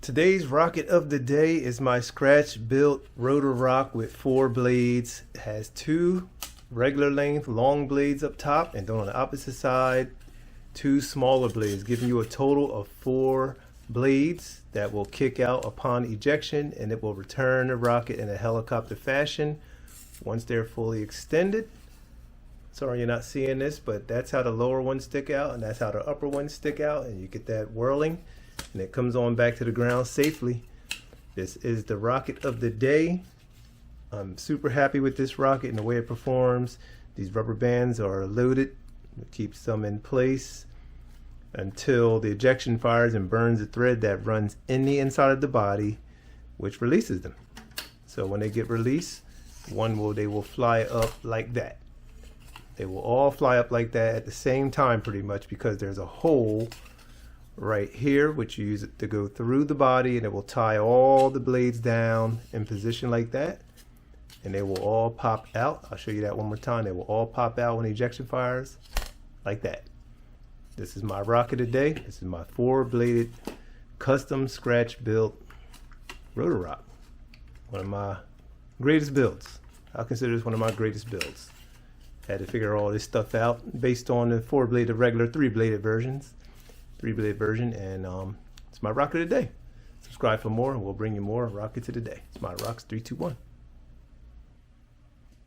Today's rocket of the day is my scratch built rotor rock with 4 blades. It has 2 regular length long blades up top, and then on the opposite side 2 smaller blades, giving you a total of 4 blades that will kick out upon ejection, and it will return the rocket in a helicopter fashion once they're fully extended. Sorry you're not seeing this, but that's how the lower ones stick out and that's how the upper ones stick out, and you get that whirling and it comes on back to the ground safely. This is the rocket of the day. I'm super happy with this rocket and the way it performs. These rubber bands are loaded. It keeps them in place until the ejection fires and burns the thread that runs in the inside of the body, which releases them. So when they get released, they will fly up like that. They will all fly up like that at the same time pretty much, because there's a hole right here which you use it to go through the body, and it will tie all the blades down in position like that, and they will all pop out. I'll show you that one more time. They will all pop out when the ejection fires like that. This is my rocket today. This is my 4-bladed custom scratch built rotor rock. One of my greatest builds. I'll consider this one of my greatest builds. Had to figure all this stuff out based on the 4-bladed regular 3-bladed versions. 3-blade version, and it's my rocket of the day. Subscribe for more and we'll bring you more rockets of the day. It's my rocks 321.